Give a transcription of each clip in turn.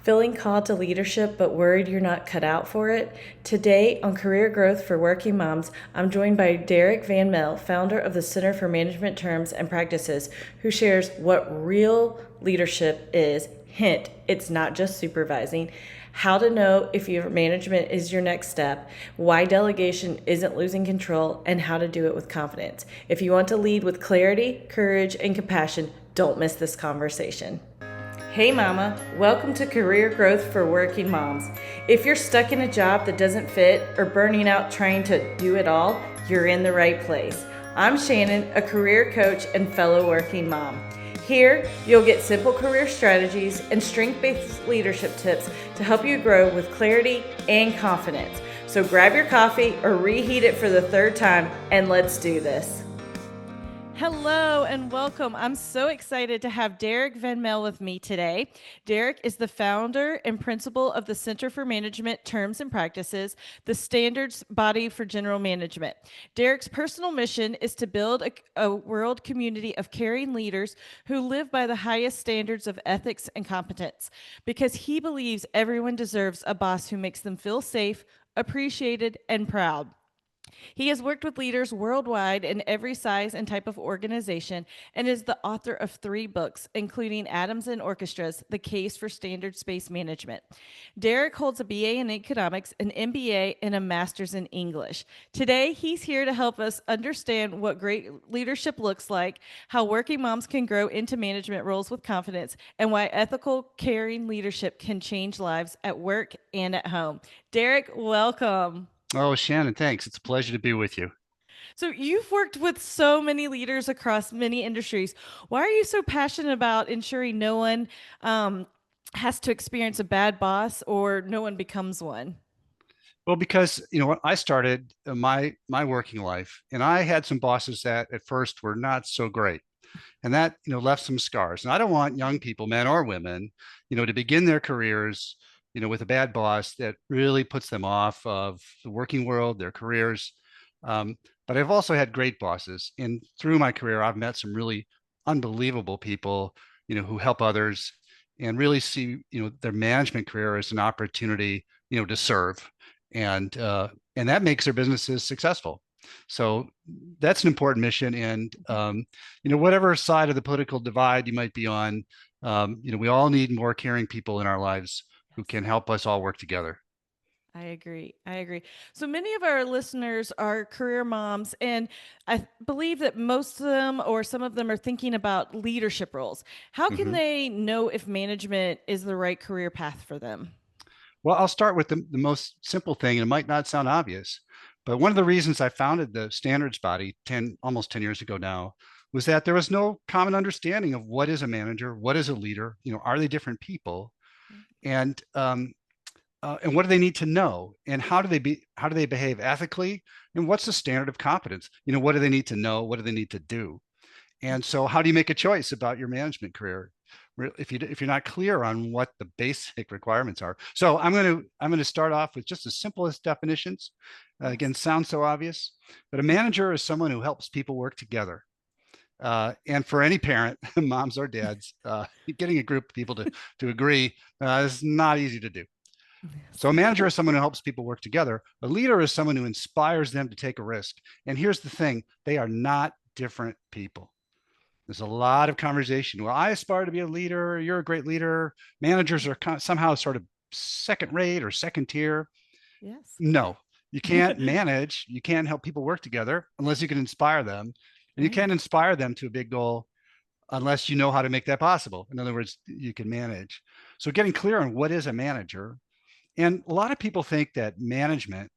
Feeling called to leadership but worried you're not cut out for it? Today on Career Growth for Working Moms, I'm joined by Derrick Van Mell, founder of the Center for Management Terms and Practices, who shares what real leadership is. Hint, it's not just supervising. How to know if your management is your next step, why delegation isn't losing control, and how to do it with confidence. If you want to lead with clarity, courage, and compassion, don't miss this conversation. Hey mama, welcome to Career Growth for Working Moms. If you're stuck in a job that doesn't fit or burning out trying to do it all, you're in the right place. I'm Shannon, a career coach and fellow working mom. Here, you'll get simple career strategies and strength-based leadership tips to help you grow with clarity and confidence. So grab your coffee or reheat it for the third time and let's do this. Hello and welcome. I'm so excited to have Derrick Van Mell with me today. Derrick is the founder and principal of the Center for Management Terms and Practices, the standards body for general management. Derrick's personal mission is to build a world community of caring leaders who live by the highest standards of ethics and competence, because he believes everyone deserves a boss who makes them feel safe, appreciated, and proud. He has worked with leaders worldwide in every size and type of organization and is the author of 3 books, including Atoms and Orchestras, The Case for Standards-Based Management. Derrick holds a BA in economics, an MBA, and a master's in English. Today, he's here to help us understand what great leadership looks like, how working moms can grow into management roles with confidence, and why ethical, caring leadership can change lives at work and at home. Derrick, welcome. Oh, Shannon, thanks. It's a pleasure to be with you. So you've worked with so many leaders across many industries. Why are you so passionate about ensuring no one has to experience a bad boss or no one becomes one? Well, because when I started my working life, and I had some bosses that at first were not so great, and that left some scars. And I don't want young people, men or women, to begin their careers, with a bad boss that really puts them off of the working world, their careers. But I've also had great bosses, and through my career, I've met some really unbelievable people, who help others and really see, their management career as an opportunity, to serve, and that makes their businesses successful. So that's an important mission. And whatever side of the political divide you might be on, we all need more caring people in our lives who can help us all work together. I agree. I agree. So many of our listeners are career moms, and I believe that most of them or some of them are thinking about leadership roles. How can Mhm. they know if management is the right career path for them? Well, I'll start with the most simple thing, and it might not sound obvious, but one of the reasons I founded the standards body almost 10 years ago now, was that there was no common understanding of what is a manager, what is a leader, are they different people, and and what do they need to know, and how do they behave ethically, and what's the standard of competence? What do they need to know? What do they need to do? And so, how do you make a choice about your management career if you're not clear on what the basic requirements are? So, I'm going to start off with just the simplest definitions. Yes. Again, sounds so obvious, but a manager is someone who helps people work together. And for any parent, moms or dads, getting a group of people to agree is not easy to do. So a Yes. manager is someone who helps people work together. A leader is someone who inspires them to take a risk. And here's the thing, they are not different people. There's a lot of conversation. Well, I aspire to be a leader. You're a great leader. Managers are somehow sort of second rate or second tier. Yes. No, you can't manage. You can't help people work together unless you can inspire them. And you Right. can't inspire them to a big goal unless you know how to make that possible. In other words, you can manage. So getting clear on what is a manager. And a lot of people think that management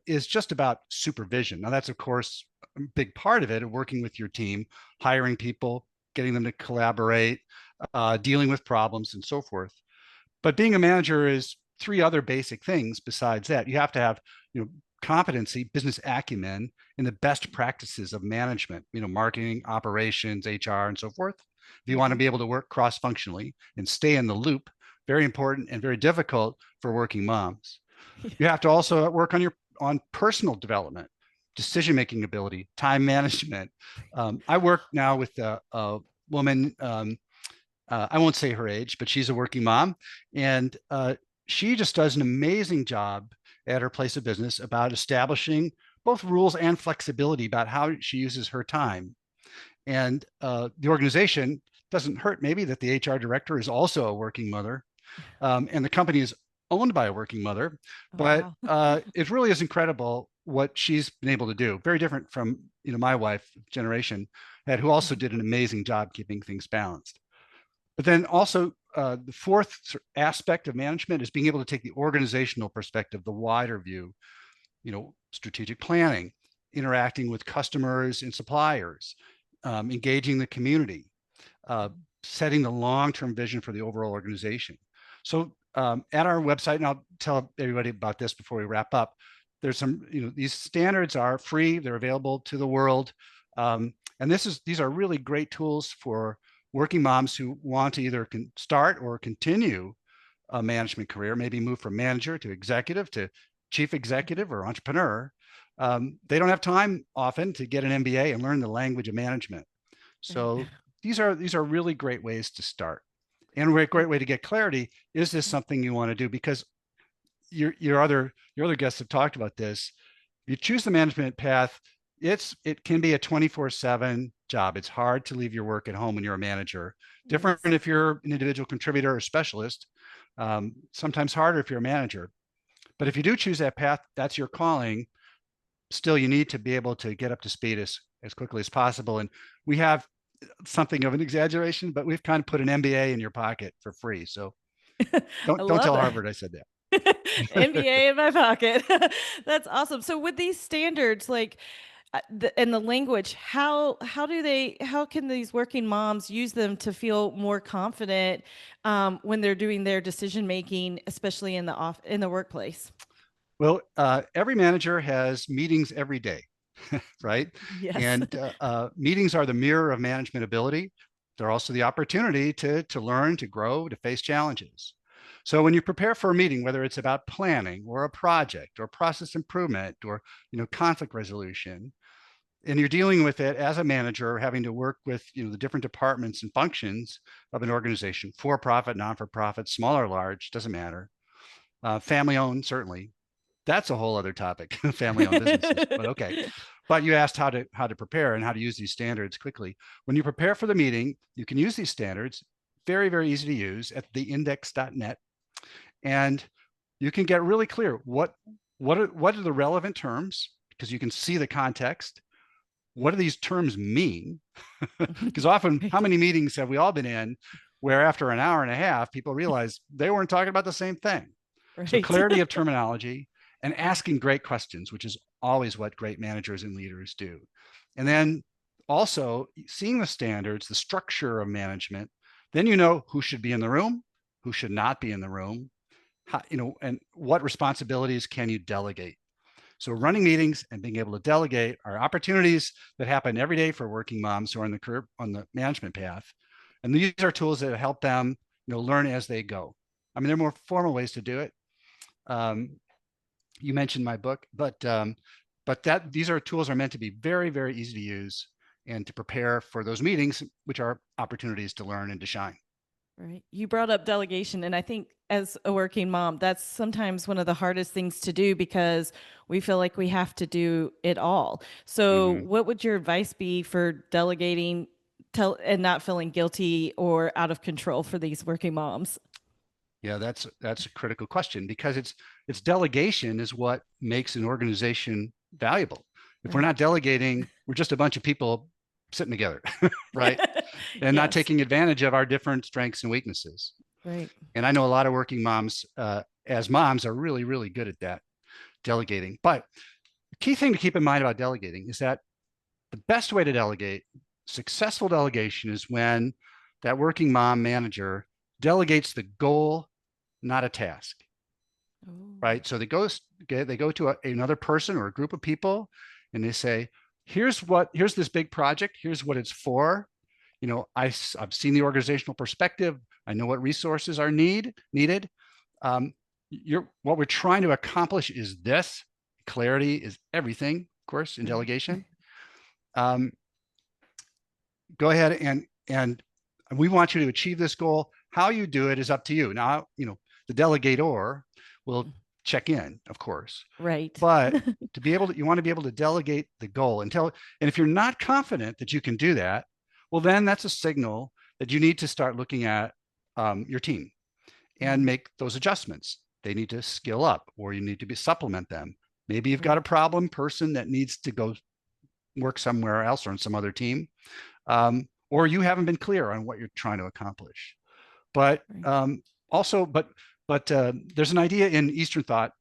is just about supervision. Now, that's, of course, a big part of it, of working with your team, hiring people, getting them to collaborate, dealing with problems, and so forth. But being a manager is 3 other basic things besides that. You have to have, you know, competency, business acumen, and the best practices of management, marketing, operations, HR, and so forth. If you want to Hmm. be able to work cross-functionally and stay in the loop, very important and very difficult for working moms. You have to also work on personal development, decision making ability, time management. I work now with a woman. I won't say her age, but she's a working mom. And she just does an amazing job at her place of business about establishing both rules and flexibility about how she uses her time. And the organization doesn't hurt maybe that the HR director is also a working mother, and the company is owned by a working mother. Oh, But wow. it really is incredible what she's been able to do. Very different from my wife generation, that who also did an amazing job keeping things balanced. But then also the fourth aspect of management is being able to take the organizational perspective, the wider view, strategic planning, interacting with customers and suppliers, engaging the community, uh, setting the long-term vision for the overall organization. So at our website, and I'll tell everybody about this before we wrap up, there's some, these standards are free, they're available to the world. And these are really great tools for working moms who want to either start or continue a management career, maybe move from manager to executive to chief executive or entrepreneur. They don't have time often to get an MBA and learn the language of management. Right. So these are really great ways to start. And a great way to get clarity, is this something you want to do? Because your other guests have talked about this. If you choose the management path, it can be a 24/7 job. It's hard to leave your work at home when you're a manager. Different Yes. if you're an individual contributor or specialist. Sometimes harder if you're a manager. But if you do choose that path, that's your calling. Still, you need to be able to get up to speed as quickly as possible. And we have something of an exaggeration, but we've kind of put an MBA in your pocket for free. So I don't love tell that. Harvard I said that. MBA in my pocket. That's awesome. So with these standards, like and the language, how can these working moms use them to feel more confident when they're doing their decision making, especially in the workplace? Well, every manager has meetings every day, right? Yes. And meetings are the mirror of management ability. They're also the opportunity to learn, to grow, to face challenges. So when you prepare for a meeting, whether it's about planning or a project or process improvement or conflict resolution, and you're dealing with it as a manager, having to work with the different departments and functions of an organization, for profit, non for profit, small or large, doesn't matter. Family owned, certainly. That's a whole other topic, family owned businesses, but okay. But you asked how to prepare and how to use these standards quickly. When you prepare for the meeting, you can use these standards, very, very easy to use, at theindex.net. And you can get really clear what are the relevant terms, because you can see the context. What do these terms mean? Because often, how Right. many meetings have we all been in where after an hour and a half, people realize they weren't talking about the same thing? So Right. clarity of terminology and asking great questions, which is always what great managers and leaders do. And then also seeing the standards, the structure of management, then who should be in the room, who should not be in the room, and what responsibilities can you delegate. So running meetings and being able to delegate are opportunities that happen every day for working moms who are on the management path. And these are tools that help them, learn as they go. I mean, there are more formal ways to do it. Um, you mentioned my book, but that these are tools are meant to be very, very easy to use and to prepare for those meetings, which are opportunities to learn and to shine. Right. You brought up delegation, and I think as a working mom, that's sometimes one of the hardest things to do because we feel like we have to do it all. So, Mm-hmm. what would your advice be for delegating and not feeling guilty or out of control for these working moms? Yeah, that's a critical question, because it's delegation is what makes an organization valuable. If we're Right. not delegating, we're just a bunch of people sitting together, right? And not Yes. taking advantage of our different strengths and weaknesses. Right. And I know a lot of working moms, as moms, are really, really good at that, delegating. But the key thing to keep in mind about delegating is that the best way to delegate, successful delegation, is when that working mom manager delegates the goal, not a task, Oh. right? So they go to another person or a group of people, and they say, here's this big project. Here's what it's for. I've seen the organizational perspective. I know what resources are needed. What we're trying to accomplish is this. Clarity is everything, of course, in Right. delegation. Um, Go ahead and we want you to achieve this goal. How you do it is up to you. Now, the delegator will check in, of course, Right. but you want to be able to delegate the goal and if you're not confident that you can do that, well, then that's a signal that you need to start looking at your team and Mhm. make those adjustments. They need to skill up, or you need to supplement them. Maybe you've got a Right. problem person that needs to go work somewhere else or on some other team, or you haven't been clear on what you're trying to accomplish. But Right. also, but there's an idea in Eastern thought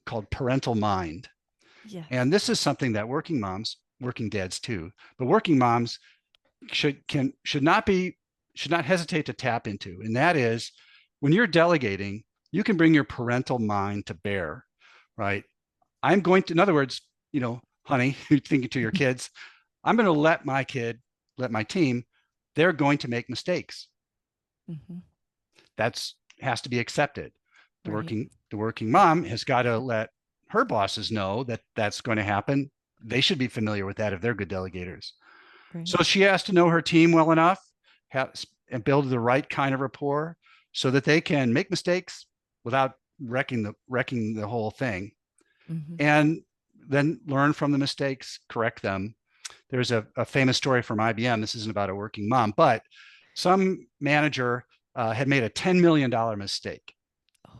called parental mind, Yes. and this is something that working moms, working dads too, but working moms should not hesitate to tap into, and that is when you're delegating, you can bring your parental mind to bear, right? I'm going to, in other words, honey, you're thinking to your kids, I'm going to let my team, they're going to make mistakes. Hmm. That's has to be accepted. The Right. working mom has got to let her bosses know that that's going to happen. They should be familiar with that if they're good delegators. Right. So she has to know her team well enough, have, and build the right kind of rapport so that they can make mistakes without wrecking the whole thing, Hmm. and then learn from the mistakes, correct them. There's a famous story from IBM. This isn't about a working mom, but some manager had made a $10 million mistake. Oh,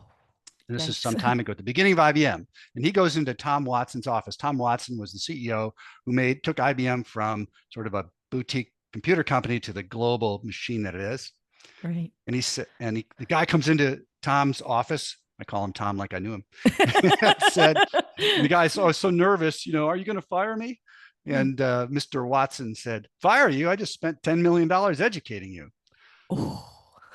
This is yikes. some time ago at the beginning of IBM. And he goes into Tom Watson's office. Tom Watson was the CEO who took IBM from sort of a boutique computer company to the global machine that it is. Right. And he said, the guy comes into Tom's office. I call him Tom like I knew him. said, and the guy said, "Oh, I was so nervous. Are you going to fire me?" And Mr. Watson said, "Fire you? I just spent $10 million educating you." Oh,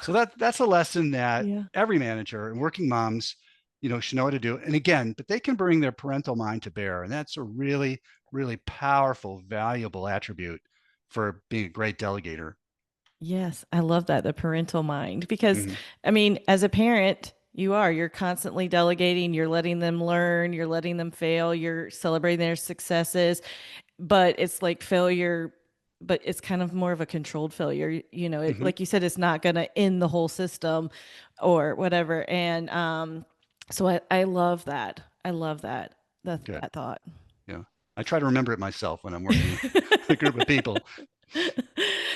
So that's a lesson that yeah. every manager and working moms, should know how to do. And again, but they can bring their parental mind to bear, and that's a really, really powerful, valuable attribute for being a great delegator. Yes, I love that, the parental mind, because Mm-hmm. I mean, as a parent, you're constantly delegating, you're letting them learn, you're letting them fail, you're celebrating their successes, but it's like failure, but it's kind of more of a controlled failure. Mm-hmm. Like you said, it's not going to end the whole system or whatever. And so I love that. I love Good. that thought. Yeah. I try to remember it myself when I'm working with a group of people.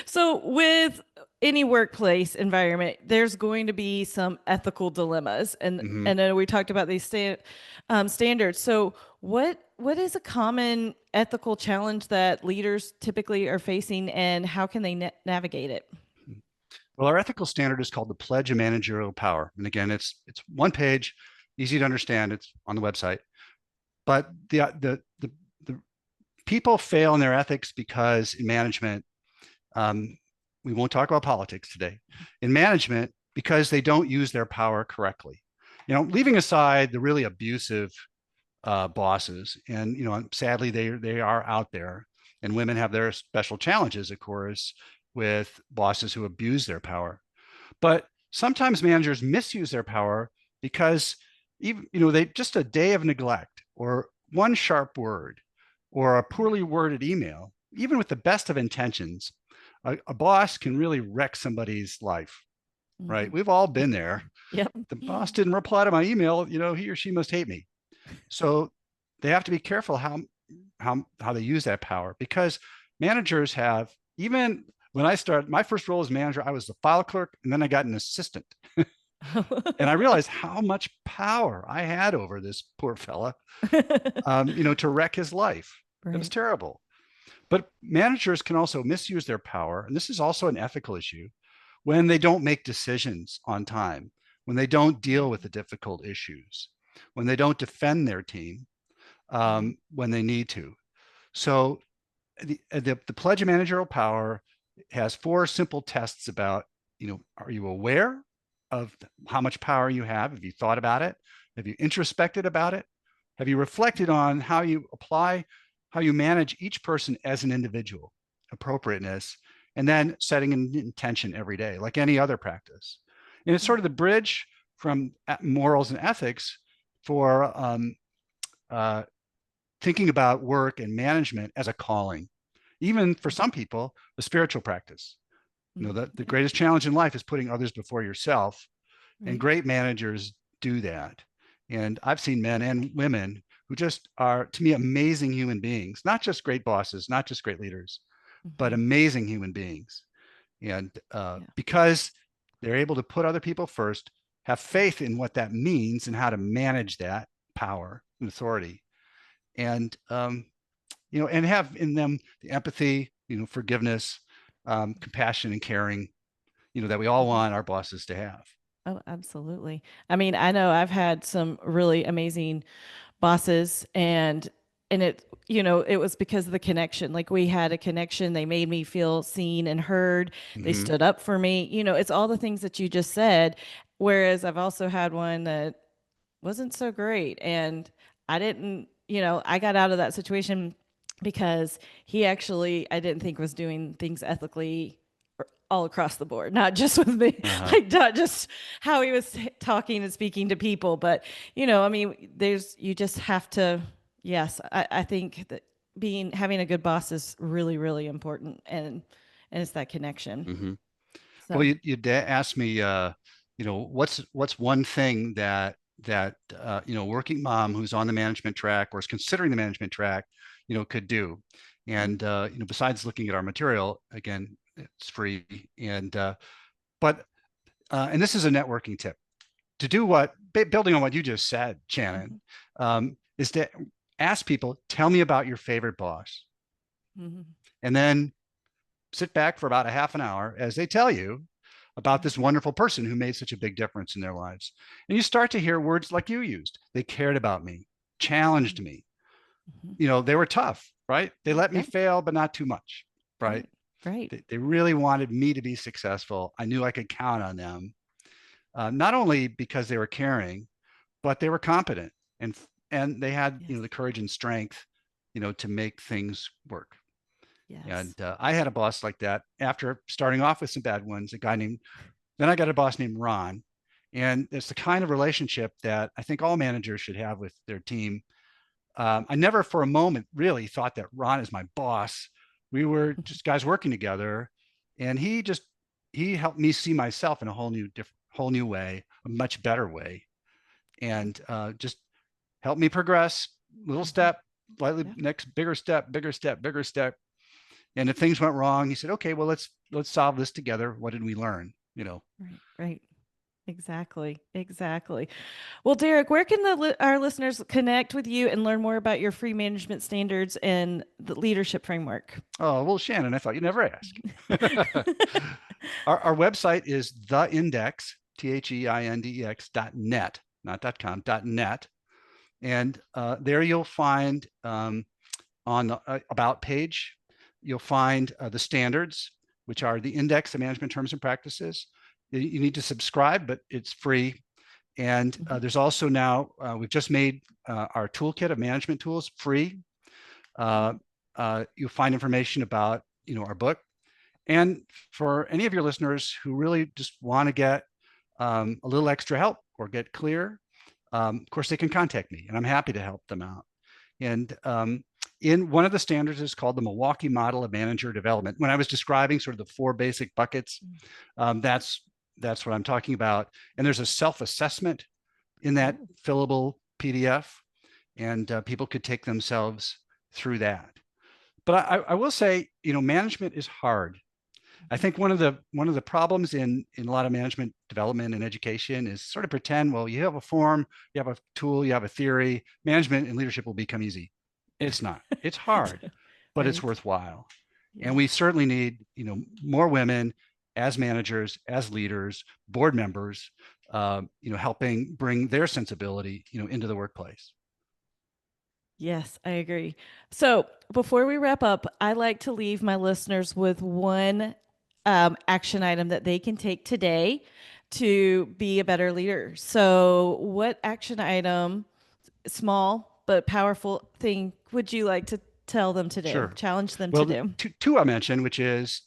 So, with any workplace environment, there's going to be some ethical dilemmas, Mm-hmm. and then we talked about these standards. So, what is a common ethical challenge that leaders typically are facing, and how can they navigate it? Well, our ethical standard is called the Pledge of Managerial Power. And again, it's one page, easy to understand. It's on the website. But the people fail in their ethics because in management, um, we won't talk about politics today. In management, because they don't use their power correctly. Leaving aside the really abusive bosses, and sadly they are out there, and women have their special challenges, of course, with bosses who abuse their power. But sometimes managers misuse their power because even they just a day of neglect or one sharp word or a poorly worded email, even with the best of intentions, a boss can really wreck somebody's life, right? Mhm. We've all been there. Yep. The boss didn't reply to my email, he or she must hate me. So they have to be careful how they use that power, because managers have, even when I started my first role as manager, I was the file clerk, and then I got an assistant. And I realized how much power I had over this poor fella, to wreck his life. It was Right. terrible. But managers can also misuse their power, and this is also an ethical issue, when they don't make decisions on time, when they don't deal with the difficult issues, when they don't defend their team Mhm. when they need to. So the Pledge of Managerial Power has four simple tests about, are you aware of how much power you have? Have you thought about it? Have you introspected about it? Have you reflected on how you manage each person as an individual, appropriateness, and then setting an intention every day, like any other practice? And it's sort of the bridge from morals and ethics for uh, thinking about work and management as a calling, even for some people, a spiritual practice. The greatest challenge in life is putting others before yourself, and Right. great managers do that. And I've seen men and women who just are, to me, amazing human beings, not just great bosses, not just great leaders, but Mm-hmm. amazing human beings. And Yeah. because they're able to put other people first, have faith in what that means and how to manage that power and authority, and and have in them the empathy, forgiveness, compassion, and caring, that we all Mhm. want our bosses to have. Oh, absolutely. I mean, I know I've had some really amazing bosses, and it was because of the connection. Like, we had a connection. They made me feel seen and heard. They Mm-hmm. stood up for me. It's all the things that you just said. Whereas I've also had one that wasn't so great, and I didn't, I got out of that situation because he actually, I didn't think, was doing things ethically all across the board, not just with me, Uh-huh. like not just how he was talking and speaking to people, but I mean, you just have to. Yes, I think that having a good boss is really, really important, and it's that connection. Mm-hmm. Well, So. you asked me, what's one thing working mom who's on the management track or is considering the management track, could do. Mhm. And besides looking at our material, again, it's free. And this is a networking tip to do building on what you just said, Shannon, Mhm. is to ask people, tell me about your favorite boss, Mhm. and then sit back for about a half an hour as they tell you about Mhm. this wonderful person who made such a big difference in their lives. And you start to hear words like you used. They cared about me, challenged Mhm. me. Mhm. They were tough, right? They let me Yeah. fail, but not too much, right? Right. Right. They really wanted me to be successful. I knew I could count on them, not only because they were caring, but they were competent, and they had Yes. the courage and strength, to make things work. Yes. And I had a boss like that after starting off with some bad ones. Then I got a boss named Ron. And it's the kind of relationship that I think all managers should have with their team. I never for a moment really thought that Ron is my boss. We were just guys working together. And he helped me see myself in a whole new way, a much better way. And just helped me progress, little Mhm. step, slightly Yeah. next, bigger step, bigger step, bigger step. And if things went wrong, he said, okay, well, let's solve this together. What did we learn? Right. Right. Exactly. Exactly. Well, Derrick, where can our listeners connect with you and learn more about your free management standards and the leadership framework? Oh, well, Shannon, I thought you'd never ask. Our website is theindex, THEINDEX.net, not .com, .net. And there you'll find on the About page, you'll find the standards, which are the index of management terms and practices. You need to subscribe, but it's free. And Mhm. there's also now, we've just made our toolkit of management tools free. Uh, you'll find information about, our book. And for any of your listeners who really just want to get a little extra help or get clear, of course, they can contact me and I'm happy to help them out. And in one of the standards is called the Milwaukee Model of Manager Development. When I was describing sort of the four basic buckets, that's what I'm talking about. And there's a self-assessment in that Oh. fillable PDF, and people could take themselves through that. But I will say, management is hard. I Mhm. think one of the problems in a lot of management development and education is sort of pretend, well, you have a form, you have a tool, you have a theory, management and leadership will become easy. It's not. It's hard, but it's Right. worthwhile. And we Yes. certainly need, more women as managers, as leaders, board members, helping bring their sensibility, into the workplace. Yes, I agree. So before we wrap up, I like to leave my listeners with one action item that they can take today to be a better leader. So, what action item, small but powerful thing, would you like to tell them to do? Sure. Challenge them to Well, do? two I mentioned, which is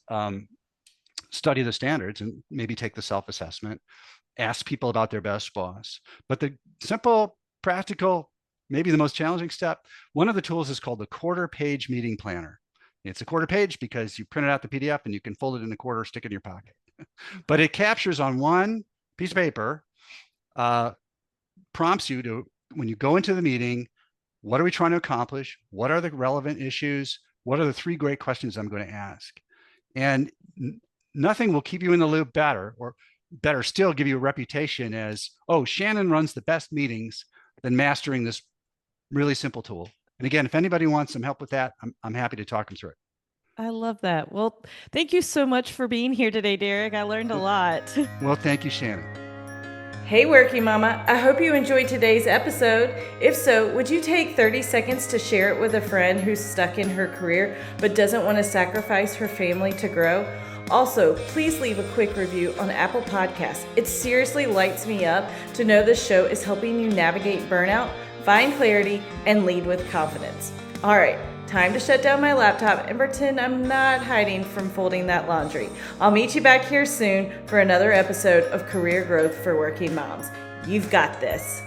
study the standards and maybe take the self-assessment, ask people about their best boss. But the simple, practical, maybe the most challenging step, one of the tools is called the quarter page meeting planner. It's a quarter page because you printed out the PDF and you can fold it in a quarter, stick it in your pocket. But it captures on one piece of paper, prompts you to, when you go into the meeting, what are we trying to accomplish? What are the relevant issues? What are the 3 great questions I'm going to ask? And nothing will keep you in the loop better, or better still, give you a reputation as, oh, Shannon runs the best meetings, than mastering this really simple tool. And again, if anybody wants some help with that, I'm happy to talk them through it. I love that. Well, thank you so much for being here today, Derrick. I learned a lot. Well, thank you, Shannon. Hey, Working Mama. I hope you enjoyed today's episode. If so, would you take 30 seconds to share it with a friend who's stuck in her career but doesn't want to sacrifice her family to grow? Also, please leave a quick review on Apple Podcasts. It seriously lights me up to know this show is helping you navigate burnout, find clarity, and lead with confidence. All right, time to shut down my laptop and pretend I'm not hiding from folding that laundry. I'll meet you back here soon for another episode of Career Growth for Working Moms. You've got this.